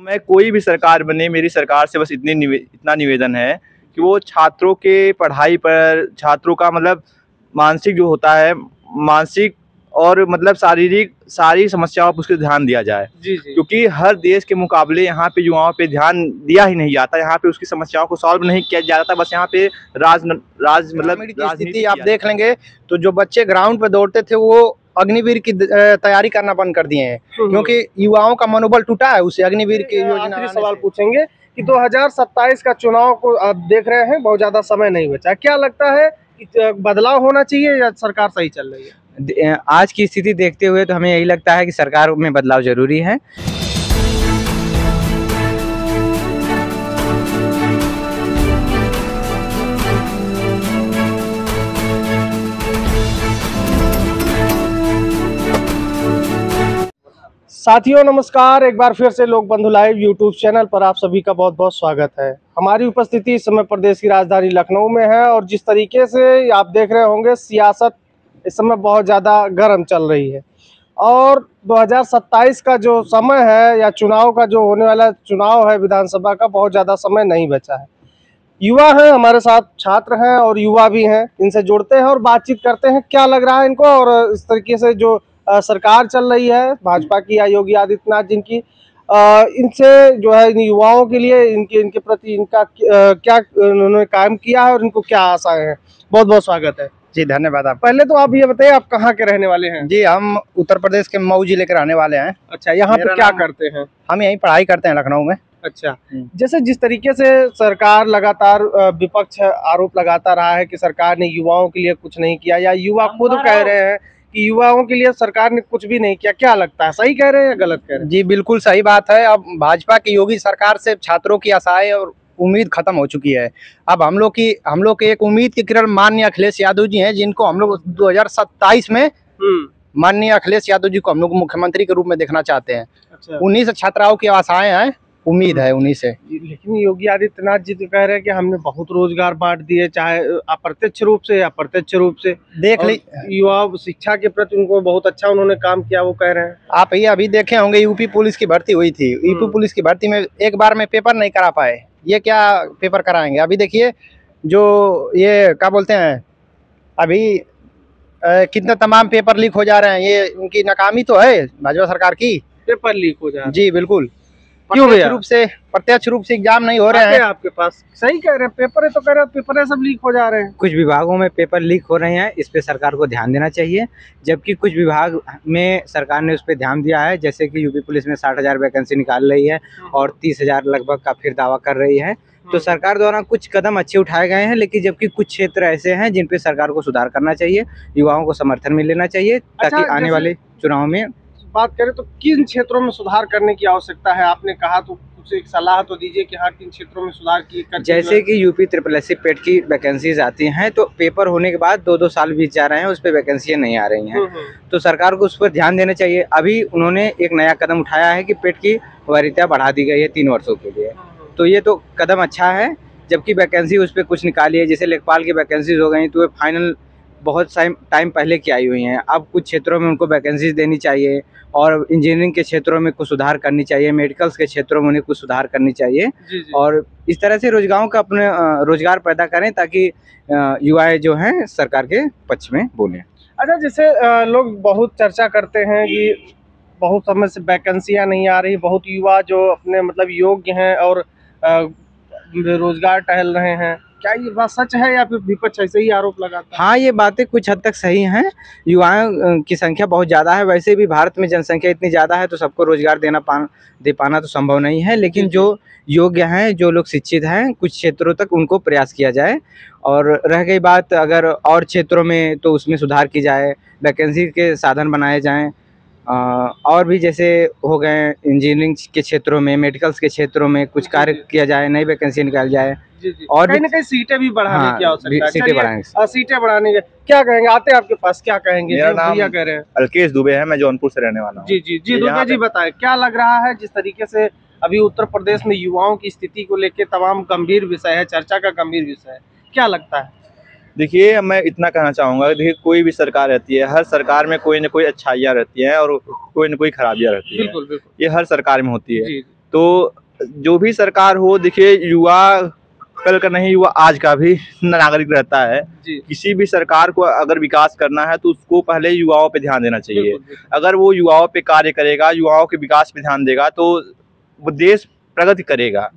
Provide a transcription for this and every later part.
मैं कोई भी सरकार बने, मेरी सरकार से बस इतना निवेदन है कि वो छात्रों के पढ़ाई पर, छात्रों का मतलब मानसिक जो होता है, मानसिक और मतलब शारीरिक सारी समस्याओं पर उसके ध्यान दिया जाए। जी जी। क्योंकि हर देश के मुकाबले यहाँ पे युवाओं पे ध्यान दिया ही नहीं जाता, यहाँ पे उसकी समस्याओं को सॉल्व नहीं किया जाता, बस यहाँ पे राजनीति आप देख लेंगे तो जो बच्चे ग्राउंड पे दौड़ते थे वो अग्निवीर की तैयारी करना बंद कर दिए हैं, क्योंकि युवाओं का मनोबल टूटा है। उसे अग्निवीर की योजना आखिरी सवाल पूछेंगे कि 2027 का चुनाव को आप देख रहे हैं, बहुत ज्यादा समय नहीं बचा, क्या लगता है कि बदलाव होना चाहिए या सरकार सही चल रही है? आज की स्थिति देखते हुए तो हमें यही लगता है कि सरकार में बदलाव जरूरी है। साथियों नमस्कार, एक बार फिर से लोक बंधु लाइव यूट्यूब चैनल पर आप सभी का बहुत बहुत स्वागत है। हमारी उपस्थिति इस समय प्रदेश की राजधानी लखनऊ में है और जिस तरीके से आप देख रहे होंगे सियासत इस समय बहुत ज़्यादा गर्म चल रही है और 2027 का जो समय है या चुनाव का जो होने वाला चुनाव है विधानसभा का, बहुत ज़्यादा समय नहीं बचा है। युवा हैं हमारे साथ, छात्र हैं और युवा भी हैं, इनसे जुड़ते हैं और बातचीत करते हैं क्या लग रहा है इनको। और इस तरीके से जो सरकार चल रही है भाजपा की या योगी आदित्यनाथ जिनकी, इनसे जो है इन युवाओं के लिए इनके प्रति इनका क्या उन्होंने काम किया है और इनको क्या आशाएं हैं। बहुत बहुत स्वागत है जी, धन्यवाद। आप पहले तो आप ये बताइए आप कहाँ के रहने वाले हैं? जी, हम उत्तर प्रदेश के मऊ जिले के रहने वाले हैं। अच्छा, यहाँ पे क्या करते हैं? हम यहीं पढ़ाई करते हैं लखनऊ में। अच्छा, जैसे जिस तरीके से सरकार लगातार विपक्ष आरोप लगाता रहा है कि सरकार ने युवाओं के लिए कुछ नहीं किया, या युवा खुद कह रहे हैं कि युवाओं के लिए सरकार ने कुछ भी नहीं किया, क्या लगता है सही कह रहे हैं या गलत कह रहे हैं? जी बिल्कुल सही बात है। अब भाजपा की योगी सरकार से छात्रों की आशाएं और उम्मीद खत्म हो चुकी है। अब हम लोग की एक उम्मीद की किरण माननीय अखिलेश यादव जी हैं, जिनको हम लोग 2027 में माननीय अखिलेश यादव जी को हम लोग मुख्यमंत्री के रूप में देखना चाहते हैं। अच्छा। उन्हीं से छात्राओं की आशाएं हैं, उम्मीद है उन्हीं से। लेकिन योगी आदित्यनाथ जी तो कह रहे हैं कि हमने बहुत रोजगार बांट दिए, चाहे अप्रत्यक्ष रूप से या प्रत्यक्ष रूप से। देख ली युवा शिक्षा के प्रति उनको बहुत अच्छा उन्होंने काम किया, वो कह रहे हैं। आप ये अभी देखे होंगे यूपी पुलिस की भर्ती हुई थी, यूपी पुलिस की भर्ती में एक बार में पेपर नहीं करा पाए, ये क्या पेपर कराएंगे। अभी देखिए जो ये क्या बोलते हैं, अभी कितने तमाम पेपर लीक हो जा रहे हैं, ये उनकी नाकामी तो है भाजपा सरकार की। पेपर लीक हो जा रहे हैं? जी बिल्कुल। क्यों भैया? प्रत्यक्ष रूप से एग्जाम नहीं हो रहे हैं आपके पास। सही कह रहे हैं, पेपर है तो कह रहे हैं पेपर सब लीक हो जा रहे हैं। कुछ विभागों में पेपर लीक हो रहे हैं, इस पे सरकार को ध्यान देना चाहिए। जबकि कुछ विभाग में सरकार ने उस पर ध्यान दिया है, जैसे कि यूपी पुलिस में 60,000 वैकेंसी निकाल रही है और 30,000 लगभग का फिर दावा कर रही है। तो सरकार द्वारा कुछ कदम अच्छे उठाए गए हैं, लेकिन जबकि कुछ क्षेत्र ऐसे हैं जिन पे सरकार को सुधार करना चाहिए, युवाओं को समर्थन में लेना चाहिए, ताकि आने वाले चुनाव में बात करें तो किन क्षेत्रों में सुधार करने की आवश्यकता है? आपने कहा तो कुछ एक सलाह तो दीजिए कि हाँ किन क्षेत्रों में सुधार की। जैसे कि यूपी SSSC पेट की वैकेंसीज आती हैं, तो पेपर होने के बाद 2-2 साल बीत जा रहे हैं, उस पर वैकेंसियाँ नहीं आ रही हैं। तो सरकार को उस पर ध्यान देना चाहिए। अभी उन्होंने एक नया कदम उठाया है कि पेट की वरीयता बढ़ा दी गई है 3 वर्षों के लिए, तो ये तो कदम अच्छा है। जबकि वैकेंसी उस पर कुछ निकाली है, जैसे लेखपाल की वैकेंसीज हो गई, तो वे फाइनल बहुत टाइम पहले की आई हुई हैं। अब कुछ क्षेत्रों में उनको वैकेंसीज देनी चाहिए और इंजीनियरिंग के क्षेत्रों में कुछ सुधार करनी चाहिए, मेडिकल्स के क्षेत्रों में उन्हें कुछ सुधार करनी चाहिए। जी। और इस तरह से रोजगारों का अपने रोजगार पैदा करें, ताकि युवाएं जो हैं सरकार के पक्ष में बोलें। अच्छा, जैसे लोग बहुत चर्चा करते हैं कि बहुत समय से वैकेंसियाँ नहीं आ रही, बहुत युवा जो अपने मतलब योग्य हैं और बेरोजगार टहल रहे हैं, क्या ये बात सच है या फिर विपक्ष ऐसे ही आरोप लगाता है? हाँ, ये बातें कुछ हद तक सही हैं। युवाओं की संख्या बहुत ज़्यादा है, वैसे भी भारत में जनसंख्या इतनी ज़्यादा है तो सबको रोजगार दे पाना तो संभव नहीं है, लेकिन जो योग्य हैं, जो लोग शिक्षित हैं, कुछ क्षेत्रों तक उनको प्रयास किया जाए। और रह गई बात अगर और क्षेत्रों में, तो उसमें सुधार की जाए, वैकेंसी के साधन बनाए जाएँ। और भी जैसे हो गए इंजीनियरिंग के क्षेत्रों में, मेडिकल्स के क्षेत्रों में कुछ कार्य किया जाए, नई वैकेंसी निकाल जाए। जी। और कहीं ना कहीं सीटें भी बढ़ाने की आवश्यकता है। सीटें बढ़ाने के क्या कहेंगे? आते आपके पास क्या कहेंगे? मेरा नाम भैया कह रहे हैं अलकेश दुबे है, मैं जौनपुर से रहने वाला हूँ। जी। दुबे जी बताएं, क्या लग रहा है जिस तरीके से अभी उत्तर प्रदेश में युवाओं की स्थिति को लेकर तमाम गंभीर विषय है, चर्चा का गंभीर विषय है, क्या लगता है? देखिए, मैं इतना कहना चाहूँगा, देखिए कोई भी सरकार रहती है, हर सरकार में कोई न कोई अच्छाइयाँ रहती हैं और कोई न कोई खराबियाँ रहती हैं। बिल्कुल। ये हर सरकार में होती है। तो जो भी सरकार हो, देखिए युवा कल का नहीं, युवा आज का भी नागरिक रहता है। किसी भी सरकार को अगर विकास करना है तो उसको पहले युवाओं पे ध्यान देना चाहिए। अगर वो युवाओं पे कार्य करेगा, युवाओं के विकास पे ध्यान देगा तो वो देश प्रगति करेगा,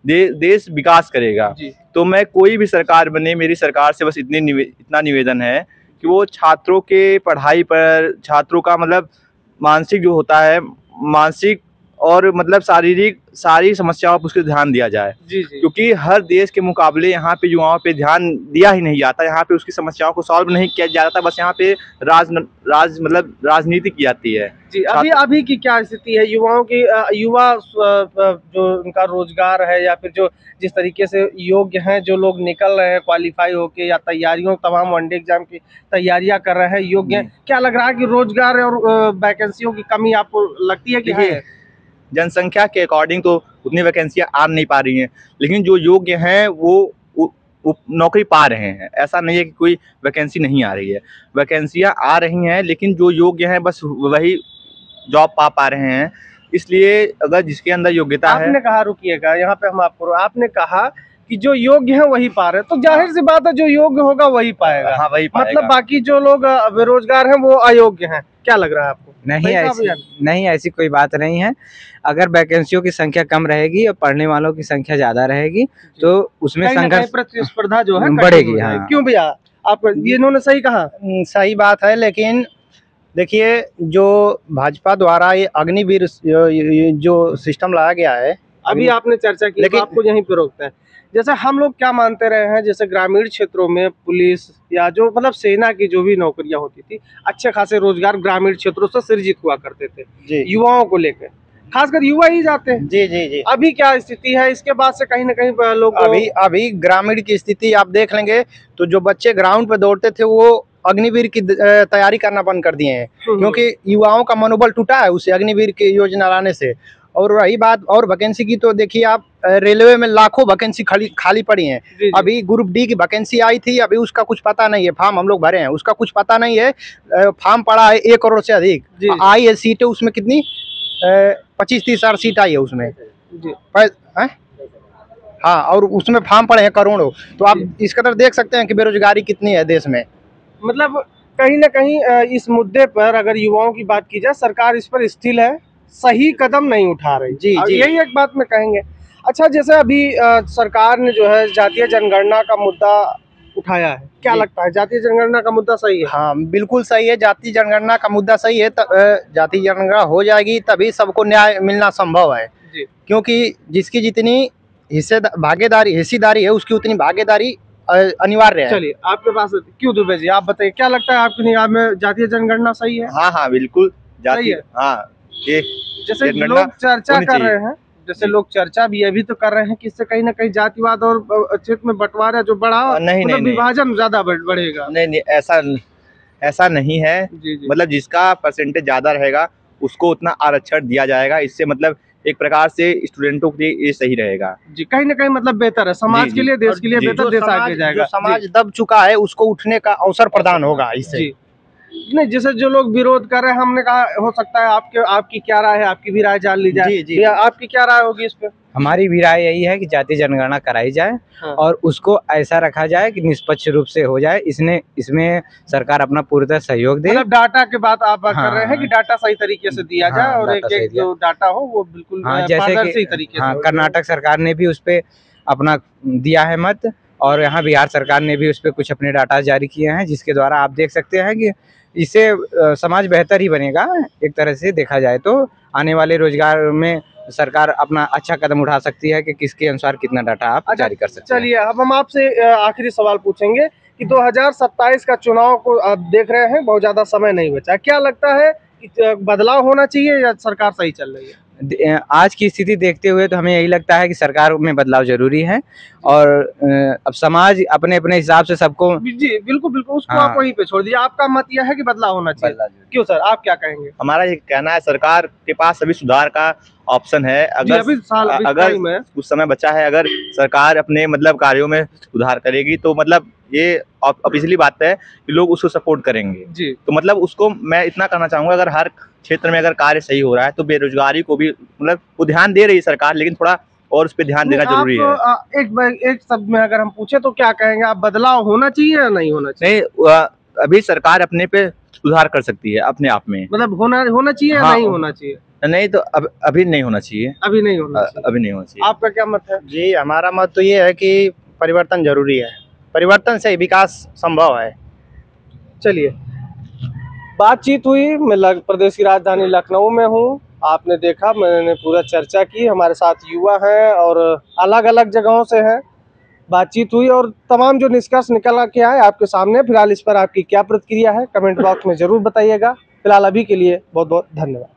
देश विकास करेगा। तो मैं कोई भी सरकार बने, मेरी सरकार से बस इतना निवेदन है कि वो छात्रों के पढ़ाई पर, छात्रों का मतलब मानसिक जो होता है, मानसिक और मतलब शारीरिक सारी समस्याओं पर उसके ध्यान दिया जाए। क्योंकि हर देश के मुकाबले यहाँ पे युवाओं पे ध्यान दिया ही नहीं जाता, यहाँ पे उसकी समस्याओं को सॉल्व नहीं किया जाता, बस यहाँ पे मतलब राजनीति की जाती है। जी, अभी की क्या स्थिति है युवाओं की? युवा जो उनका रोजगार है या फिर जो जिस तरीके से योग्य हैं, जो लोग निकल रहे हैं क्वालिफाई होके या तैयारियों, तमाम वनडे एग्जाम की तैयारियां कर रहे हैं, योग्य हैं, क्या लग रहा है कि रोजगार और वैकेंसियों की कमी आपको लगती है कि है? जनसंख्या के अकॉर्डिंग तो उतनी वैकेंसियां आ नहीं पा रही हैं, लेकिन जो योग्य हैं वो नौकरी पा रहे हैं। ऐसा नहीं है कि कोई वैकेंसी नहीं आ रही है, वैकेंसियां आ रही हैं, लेकिन जो योग्य हैं बस वही जॉब पा रहे हैं। इसलिए अगर जिसके अंदर योग्यता है, आपने कहा, रुकिएगा यहाँ पे हम आपको, आपने कहा कि जो योग्य है वही पा रहे हैं, तो जाहिर सी बात है जो योग्य होगा वही पाएगा। हाँ, वही पाएगा। मतलब बाकी जो लोग बेरोजगार हैं वो अयोग्य हैं, क्या लग रहा है आपको? नहीं, ऐसी कोई बात नहीं है। अगर वैकेंसियों की संख्या कम रहेगी और पढ़ने वालों की संख्या ज्यादा रहेगी तो उसमें संघर्ष, प्रतिस्पर्धा जो है बढ़ेगी। हाँ। क्यों भैया, आप ये इन्होंने सही कहा? सही बात है, लेकिन देखिए जो भाजपा द्वारा ये अग्निवीर जो सिस्टम लाया गया है, अभी आपने चर्चा की, लेकिन आपको यहीं पे रोकते हैं। जैसे हम लोग क्या मानते रहे हैं, जैसे ग्रामीण क्षेत्रों में पुलिस या जो मतलब सेना की जो भी नौकरियां होती थी, अच्छे खासे रोजगार ग्रामीण क्षेत्रों से सृजित हुआ करते थे युवाओं को लेकर, खासकर युवा ही जाते हैं। जी। अभी क्या स्थिति है? इसके बाद से कहीं ना कहीं लोग अभी ग्रामीण की स्थिति आप देख लेंगे तो जो बच्चे ग्राउंड पे दौड़ते थे वो अग्निवीर की तैयारी करना बंद कर दिए हैं, क्योंकि युवाओं का मनोबल टूटा है उसे अग्निवीर की योजना लाने से। और रही बात और वैकेंसी की, तो देखिए आप रेलवे में लाखों वैकेंसी खाली पड़ी हैं। अभी ग्रुप डी की वैकेंसी आई थी, अभी उसका कुछ पता नहीं है, फॉर्म हम लोग भरे हैं, उसका कुछ पता नहीं है। फॉर्म पड़ा है 1 करोड़ से अधिक आई है सीटें, उसमें कितनी 25-30 हजार सीट आई है उसमें। हाँ, और उसमें फॉर्म पड़े हैं करोड़ों। तो आप इस कदर देख सकते हैं कि बेरोजगारी कितनी है देश में। मतलब कहीं ना कहीं इस मुद्दे पर अगर युवाओं की बात की जाए, सरकार इस पर स्थिर है, सही कदम नहीं उठा रही। जी, यही एक बात में कहेंगे। अच्छा, जैसे अभी सरकार ने जो है जातीय जनगणना का मुद्दा उठाया है, क्या लगता है जातीय जनगणना का मुद्दा सही है? हाँ, बिल्कुल सही है, जातीय जनगणना का मुद्दा सही है। जातीय जनगणना हो जाएगी तभी सबको न्याय मिलना संभव है, क्योंकि जिसकी जितनी हिस्सेदारी है उसकी उतनी भागीदारी अनिवार्य है। चलिए, आपके पास क्यों दुबे जी, आप बताइए क्या लगता है आपकी निगाह में जातीय जनगणना सही है? हाँ, बिल्कुल सही है। हाँ, जैसे लोग चर्चा कर रहे हैं, जैसे लोग चर्चा भी अभी तो कर रहे हैं कि इससे कहीं ना कहीं जातिवाद और क्षेत्र में बंटवारा जो बढ़ा, मतलब विभाजन ज्यादा बढ़ेगा। नहीं, ऐसा नहीं है। मतलब जिसका परसेंटेज ज्यादा रहेगा उसको उतना आरक्षण दिया जाएगा। इससे मतलब एक प्रकार से स्टूडेंटों के लिए ये सही रहेगा। जी, कहीं ना कहीं मतलब बेहतर है समाज के लिए, देश के लिए बेहतर, देश आगे जाएगा। जो समाज दब चुका है उसको उठने का अवसर प्रदान होगा इससे। नहीं, जैसे जो लोग विरोध कर रहे हैं, हमने कहा हो सकता है आपकी क्या राय है, आपकी भी राय जान ली जाए। जी, आपकी क्या राय होगी इस पे? हमारी भी राय यही है कि जातीय जनगणना कराई जाए। हाँ। और उसको ऐसा रखा जाए कि निष्पक्ष रूप से हो जाए। इसमें सरकार अपना पूर्णतः सहयोग दे। मतलब डाटा के बात आप कर रहे हैं कि डाटा सही तरीके से दिया जाए। और एक जो डाटा हो वो बिल्कुल जैसे तरीके से। कर्नाटक सरकार ने भी उस पे अपना दिया है मत, और यहाँ बिहार सरकार ने भी उस पर कुछ अपने डाटा जारी किए हैं, जिसके द्वारा आप देख सकते हैं कि इससे समाज बेहतर ही बनेगा। एक तरह से देखा जाए तो आने वाले रोजगार में सरकार अपना अच्छा कदम उठा सकती है कि किसके अनुसार कितना डाटा आप जारी कर सकते हैं। चलिए, अब हम आपसे आखिरी सवाल पूछेंगे कि 2027 का चुनाव को आप देख रहे हैं, बहुत ज्यादा समय नहीं बचा, क्या लगता है कि बदलाव होना चाहिए या सरकार सही चल रही है? आज की स्थिति देखते हुए तो हमें यही लगता है कि सरकार में बदलाव जरूरी है, और अब समाज अपने अपने हिसाब से सबको। जी, बिल्कुल, उसको आप वहीं पे छोड़ दीजिए। आपका मत यह है कि बदलाव होना चाहिए। क्यों सर, आप क्या कहेंगे? हमारा ये कहना है, सरकार के पास अभी सुधार का ऑप्शन है। अगर कुछ समय बचा है, अगर सरकार अपने मतलब कार्यों में सुधार करेगी तो मतलब ये पिछली बात है कि लोग उसको सपोर्ट करेंगे। तो मतलब उसको मैं इतना कहना चाहूंगा, अगर हर क्षेत्र में अगर कार्य सही हो रहा है तो बेरोजगारी को भी मतलब वो ध्यान दे रही है सरकार, लेकिन थोड़ा और उस पर ध्यान देना जरूरी है। एक शब्द में अगर हम पूछे तो क्या कहेंगे आप, बदलाव होना चाहिए या नहीं होना चाहिए? नहीं, अभी सरकार अपने पे सुधार कर सकती है अपने आप में। मतलब होना चाहिए या हाँ, नहीं होना चाहिए? नहीं तो अभी नहीं होना चाहिए। अभी नहीं होना चाहिए। अभी नहीं होना चाहिए। आपका क्या मत है? जी, हमारा मत तो ये है कि परिवर्तन जरूरी है, परिवर्तन से ही विकास संभव है। चलिए, बातचीत हुई, मैं प्रदेश की राजधानी लखनऊ में हूँ। आपने देखा, मैंने पूरा चर्चा की, हमारे साथ युवा हैं और अलग अलग जगहों से हैं। बातचीत हुई और तमाम जो निष्कर्ष निकल के आए आपके सामने। फिलहाल इस पर आपकी क्या प्रतिक्रिया है कमेंट बॉक्स में जरूर बताइएगा। फिलहाल अभी के लिए बहुत बहुत धन्यवाद।